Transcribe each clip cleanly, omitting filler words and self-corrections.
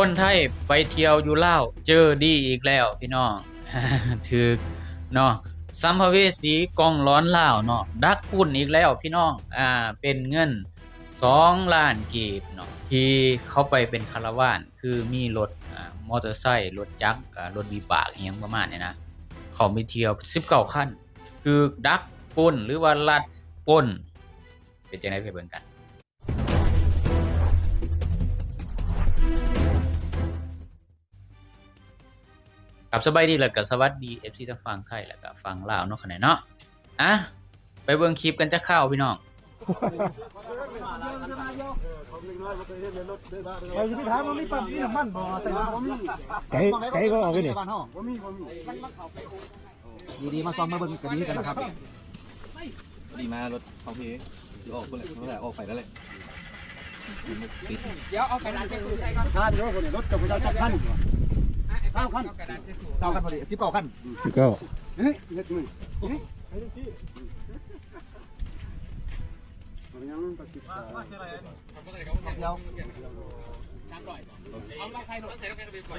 คนไทยไปเที่ยวอยู่ลาวเจอดีอีกแล้วพี่น้อง ถึกเนาะสัมภเวสีกองร้อนลาวเนาะดักปุ่นอีกแล้วพี่น้องเป็นเงิน2ล้านกีบเนาะที่เขาไปเป็นคาราวานคือมีรถมอเตอร์ไซค์รถจักรรถวิบากอหยังประมาณนี้นะเขาไปเที่ยว19คันคือดักปุ่นหรือว่าลัดป่นเป็นจังได๋ไปเบิ่งกันกับสบายดีแล้วก็สวัสดี FC ทั้งฝั่งไทยแล้วก็ฝั่งลาวเนาะคั่นแหละเนาะไปเบิ่งคลิปกันจักคราวพี่น้องไปสิถามว่ามีปั๊มมีน้ำมันบ่แต่ว่าบ่มีไก่ก็ออกไปนี่บ้านเฮาบ่มีดีๆมาซ้อมมาเบิ่งกันดีกันนะครับดีมารถของพี่ที่ออกคนแหละออกไปแล้วแหละเดี๋ยวเอากระดาษทิชชู่ใส่ก่อน ถ้าเดี๋ยวคนรถกับผู้ชายจับคัน3คัน2คันพอดี19คัน19เฮ้ยเล็ดมือนี่ไอ้ที่ยังปฏิบัติเดี๋ยวเอามาใส่หนูใส่แล้วกันไปก่อน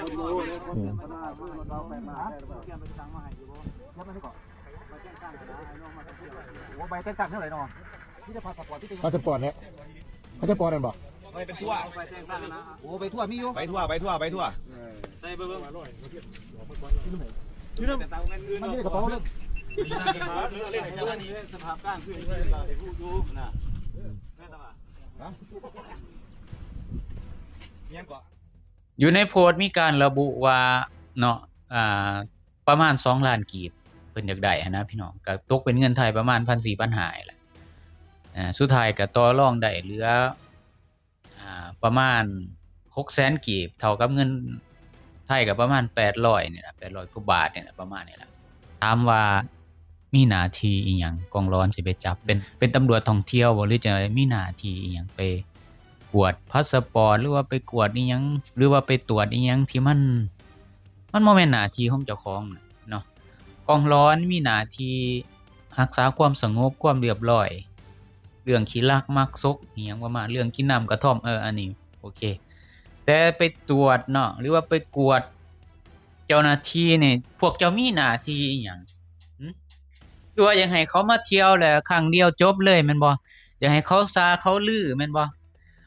คุณรู้เลยคนพนาคือเราไปมาเกี่ยมไปสั่งมาให้อยู่บ่แล้วมันให้ก่อนมาแจ้งตั้งนะไอ้น้องมาเที่ยวโอ้ใบแจ้งตั้งเท่าไหร่น้องที่จะพาสปอร์ตที่พาสปอร์ตเนี่ยพาสปอร์ตนั่นบ่ไปเป็นทั่วไปแจ้งตั้งนะโอ้ไปทั่วมีอยู่ไปทั่วใส่เบิ่งอยู่นำมันมีกระเป๋าเลย สภาพก้างคือไอ้ผู้อยู่นะแม่ตายังกว่าอยู่ในโพสต์มีการระบุว่าเนาะประมาณ2ล้านกีบเพิ่นอยากได้นะพี่น้องก็ตกเป็นเงินไทยประมาณ 1,400 แหละสุดท้ายก็ต่อรองได้เหลือประมาณ 600,000 กีบเท่ากับเงินไทยก็ประมาณ800นี่ล่ะ800กว่าบาทนี่ล่ะประมาณนี้ล่ะถามว่ามีหน้าที่อิหยังกองร้อนสิไปจับเป็นตำรวจท่องเที่ยวบ่หรือจะมีหน้าที่อิหยังไปกวดพาสปอร์ตหรือว่าไปกวดอิหยังหรือว่าไปตรวจอิหยังที่มันบ่แม่นหน้าที่ของเจ้าของเนาะกองร้อนมีหน้าที่รักษาความสงบความเรียบร้อยเรื่องขี้ลักมักซกอิหยังประมาณเรื่องกินน้ำกระท่อมอันนี้โอเคแต่ไปตรวจเนาะหรือว่าไปกวดเจ้าหน้าที่นี่พวกเจ้ามีหน้าที่อิหยังหรือว่าอยากให้เขามาเที่ยวแล้วครั้งเดียวจบเลยแม่นบ่อยากให้เขาซาเขาลือแม่นบ่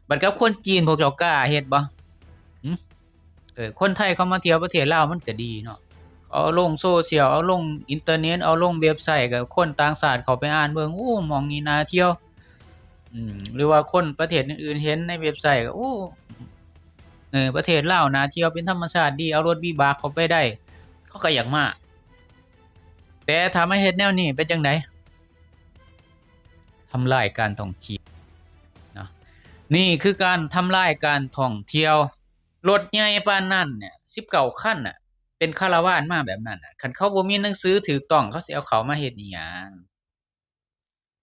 บัดกับคนจีนพวกเจ้ากล้าเฮ็ดบ่คนไทยเขามาเที่ยวประเทศลาวมันก็ดีเนาะเอาลงโซเชียลเอาลงอินเทอร์เน็ตเอาลงเว็บไซต์ก็คนต่างชาติเขาไปอ่านเบิ่งโอ้หม้องนี้น่าเที่ยวหรือว่าคนประเทศอื่นๆเห็นในเว็บไซต์ก็โอ้ประเทศลาวน่าเที่ยวเป็นธรรมชาติดีเอารถวิบากเข้าไปได้เขาก็อยากมาแต่ถ้ามาเฮ็ดแนวนี้เป็นจังได๋ทำลายการท่องเที่ยวเนาะนี่คือการทำลายการท่องเที่ยวรถใหญ่ปานนั้นเนี่ย19คันน่ะเป็นคาราวานมาแบบนั้นน่ะคันเขาบ่มีหนังสือถูกต้องเขาสิเอาเข้ามาเฮ็ดอิหยัง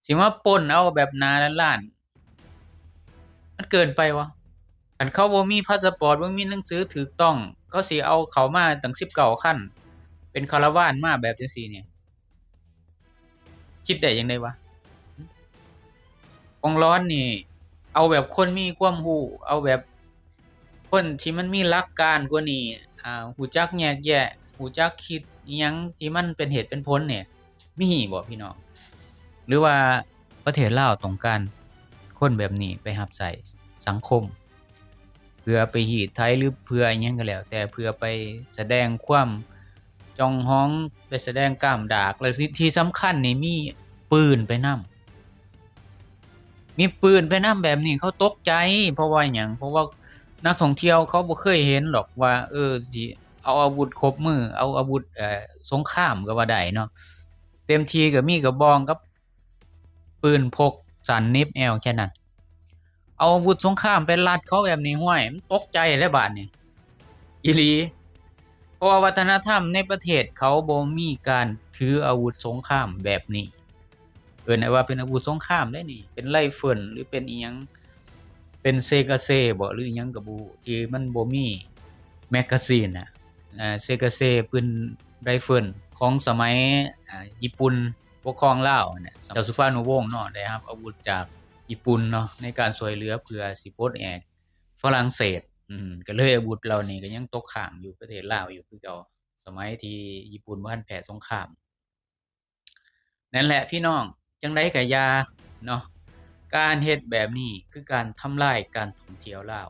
สิมาปล้นเอาแบบหน้าล้านๆมันเกินไปบ่คันเขาบ่มีพาสปอร์ตบ่มีหนังสือถูกต้องเขาสิเอาเข้ามาตั้ง19คันเป็นคาราวานมาแบบจังซี่นี่คิดได้จังได๋วะกองร้อนนี่เอาแบบคนมีความรู้เอาแบบคนที่มันมีหลักการกว่านี้รู้จักแยกแยะรู้จักคิดอิหยังที่มันเป็นเหตุเป็นผลเนี่ยมีบ่พี่น้องหรือว่าประเทศลาวต้องการคนแบบนี้ไปรับใช้สังคมเพื่อไปฮีดไถหรือเพื่ออิหยังก็แล้วแต่เพื่อไปแสดงความจองฮ้องไปแสดงกล้ามดากและที่สำคัญนี่มีปืนไปนำแบบนี้เขาตกใจเพราะว่าหยังเพราะว่านักท่องเที่ยวเขาบ่เคยเห็นหรอกว่าสิเอาอาวุธครบมือเอาอาวุธสงครามก็ว่าได้เนาะเต็มทีก็มีกระบองกับปืนพกสั้นเหน็บแอวแค่นั้นเอาอาวุธสงครามไปลัดเขาแบบนี้ห้วยมันตกใจแล้วบาดนี้อีหลีเพราะว่าวัฒนธรรมในประเทศเขาบ่มีการถืออาวุธสงครามแบบนี้ว่าเป็นอาวุธสงครามได้นี่เป็นไรเฟิลหรือเป็นอิหยังเป็นเซกาเซบ่หรืออิหยังก็บ่ที่มันบ่มีแมกกาซีนน่ะเซกาเซปืนไรเฟิลของสมัยญี่ปุ่นปกครองลาวเนี่ยเจ้าสุภานุวงศ์เนาะได้รับอาวุธจากญี่ปุ่นเนาะในการช่วยเหลือเพื่อสิปลดแอกฝรั่งเศส ก็เลยอาวุธเหล่านี้ก็ยังตกค้างอยู่ประเทศลาวอยู่คือเก่าสมัยที่ญี่ปุ่นบ่ทันแพ้สงครามนั่นแหละพี่น้องจังได๋ก็อย่าเนาะการเฮ็ดแบบนี้คือการทำลายการท่องเที่ยวลาว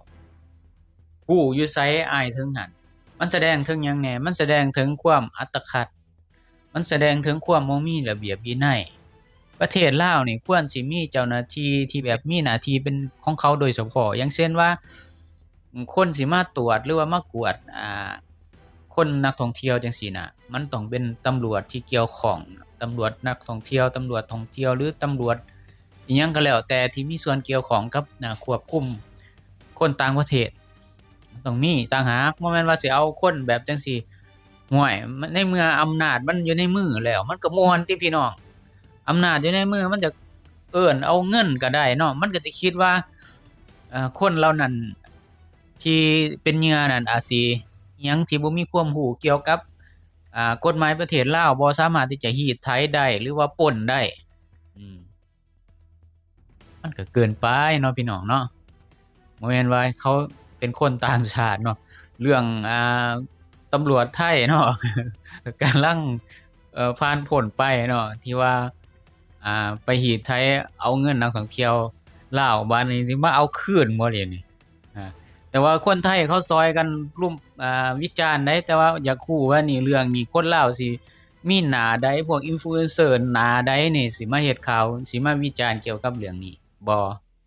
ผู้อยู่ไสอายถึงหั้นมันแสดงถึงหยังแหน่มันแสดงถึงความอัตคัดมันแสดงถึงความบ่มีระเบียบวินัยประเทศลาวนี่ควรสิมีเจ้าหน้าที่ที่แบบมีหน้าที่เป็นของเขาโดยเฉพาะอย่างเช่นว่าคนสิมาตรวจหรือว่ามากวดคนนักท่องเที่ยวจังซี่น่ะมันต้องเป็นตำรวจที่เกี่ยวข้องตำรวจนักท่องเที่ยวตำรวจท่องเที่ยวหรือตำรวจอิหยังก็แล้วแต่ที่มีส่วนเกี่ยวข้องกับควบคุมคนต่างประเทศมันต้องมีต่างหากบ่แม่นว่าสิเอาคนแบบจังซี่ห่วยในเมื่ออำนาจมันอยู่ในมือแล้วมันก็ม่วนติพี่น้องอำนาจอยู่ในมือมันจะเอิ้นเอาเงินก็ได้เนาะมันก็สิคิดว่าคนเหล่านั้นที่เป็นเหยื่อนั่นอาจสิอิหยังที่บ่มีความรู้เกี่ยวกับกฎหมายประเทศลาวบ่สามารถที่จะรีดไถได้หรือว่าปล้นได้มันก็เกินไปเนาะพี่น้องเนาะบ่แม่นว่าเขาเป็นคนต่างชาติเนาะเรื่องตำรวจไทยเนาะ กำลังผ่านพ้นไปเนาะที่ว่าไปรีดไถเอาเงินนักท่องเที่ยวลาวบัดนี้สิมาเอาคืนบ่ได้นี่แต่ว่าคนไทยเขาซอยกันรุมวิจารณ์ได้แต่ว่าอยากรู้ว่านี่เรื่องนี้คนลาวสิมีหน้าใดพวกอินฟลูเอนเซอร์หน้าใดนี่สิมาเฮ็ดข่าวสิมาวิจารณ์เกี่ยวกับเรื่องนี้บ่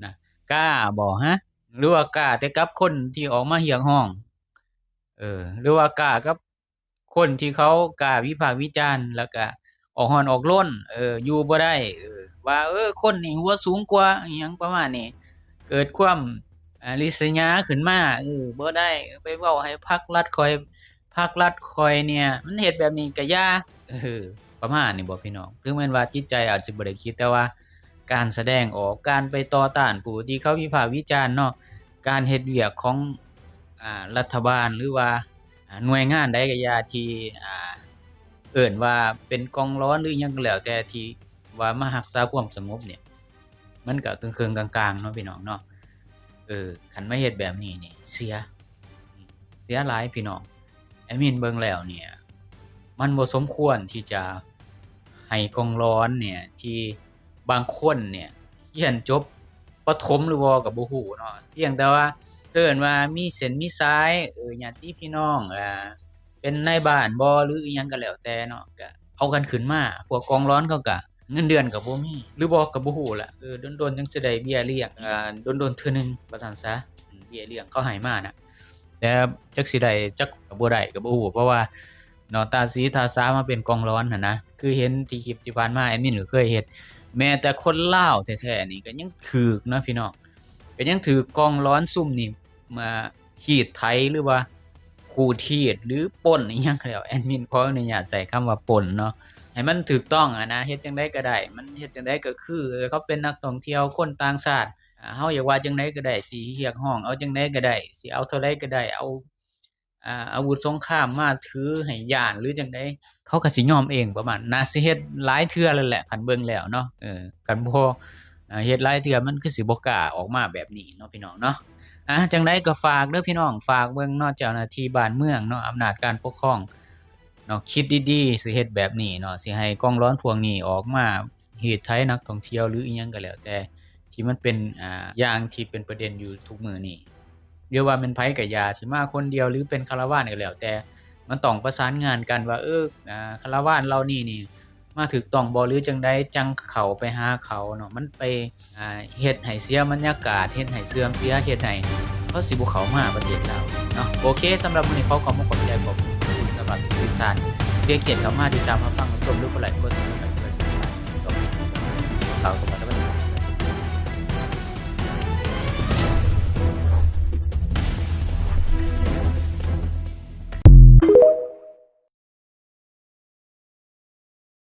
นะกล้าบ่ฮะหรือว่ากล้าแต่กับคนที่ออกมาเรียกร้องหรือว่ากล้ากับคนที่เขากล้าวิพากษ์วิจารณ์แล้วก็ออกร้อนออกร่นอยู่บ่ได้ว่าคนนี่หัวสูงกว่าอิหยังประมาณนี้เกิดความริษยาขึ้นมาบ่ได้ไปเว้าให้พรรครัฐคอยเนี่ยมันเฮ็ดแบบนี้ก็อย่าประมาณนี้บ่พี่น้องถึงแม้นว่าจิตใจอาจสิบ่ได้คิดแต่ว่าการแสดงออกการไปต่อต้านผู้ที่เขาวิพากษ์วิจารณ์เนาะการเฮ็ดเวียกของรัฐบาลหรือว่าหน่วยงานใดก็อย่าที่เอิ้นว่าเป็นกองร้อนหรือหยังก็แล้วแต่ที่ว่ามารักษาความสงบเนี่ยมันก็ครึ่งๆกลางๆเนาะพี่น้องเนาะคันมาเฮ็ดแบบนี้นี่เสียหลายพี่น้องแอดมินเบิ่งแล้วเนี่ยมันบ่สมควรที่จะให้กองร้อนเนี่ยที่บางคนเนี่ยเรียนจบประถมหรือบ่ก็บ่ฮู้เนาะเพียงแต่ว่าเอิ้นว่ามีเส้นมีสายญาติพี่น้องเป็นนายบ้านบ่หรืออิหยังก็แล้วแต่เนาะก็เอากันขึ้นมาพวกกองร้อนเขาก็เงินเดือนก็บ่มีหรือบ่ก็บ่ฮู้ล่ะโดนๆจังสิได้เบี้ยเลี้ยงโดนๆเทื่อนึงว่าซั่นซะเบี้ยเลี้ยงเขาให้มาน่ะแต่จักสิได้จักก็บ่ได้ก็บ่ฮู้เพราะว่าเนาะตาสีตาสามาเป็นกองร้อนน่ะนะคือเห็นที่คลิปที่ผ่านมาแอดมินก็เคยเฮ็ดแม้แต่คนลาวแท้ๆนี่ก็ยังถูกเนาะพี่น้องก็ยังถูกกองร้อนซุ่มนี่มารีดไถหรือว่าขู่ทีดหรือปล้นอิหยังก็แล้วแอดมินขออนุญาตใช้คำว่าปล้นเนาะให้มันถูกต้องนะเฮ็ดจังได๋ก็ได้มันเฮ็ดจังได๋ก็คือเขาเป็นนักท่องเที่ยวคนต่างชาติเฮาอยากว่าจังได๋ก็ได้สิเรียกร้องเอาจังได๋ก็ได้สิเอาเท่าใดก็ได้เอาอาวุธสงครามมาถือให้ย้านหรือจังได๋เขาก็สิยอมเองประมาณน่าสิเฮ็ดหลายเทื่อแล้วแหละคันเบิ่งแล้วเนาะคันบ่เฮ็ดหลายเทื่อมันคือสิบ่กล้าออกมาแบบนี้เนาะพี่น้องเนาะจังได๋ก็ฝากเด้อพี่น้องฝากเบิ่งเนาะเจ้าหน้าที่บ้านเมืองเนาะอำนาจการปกครองเนาะคิดดีๆสิเฮ็ดแบบนี้เนาะสิให้กองร้อนพวกนี้ออกมารีดไถนักท่องเที่ยวหรืออิหยังก็แล้วแต่ที่มันเป็นอย่างที่เป็นประเด็นอยู่ทุกมื้อนี้เดี๋ยวว่าแม่นไผก็อย่าสิมาคนเดียวหรือเป็นคฤหัสถ์ก็แล้วแต่มันต้องประสานงานกันว่าคฤหัสถ์เหล่านี้นี่มาถูกต้องบ่หรือจังได๋จังเข้าไปหาเขาเนาะมันไปเฮ็ดให้เสียบรรยากาศเฮ็ดให้เสื่อมเสียเฮ็ดให้เขาสิบ่เข้ามาประเทศลาวเนาะโอเคสำหรับมื้อนี้ขอบคุณสำหรับทุกท่านที่เกียรติเข้ามาติดตามรับฟังรับชมหรือบ่ไลค์กด Subscribe เพื่อสุขภาพก็มีข่าว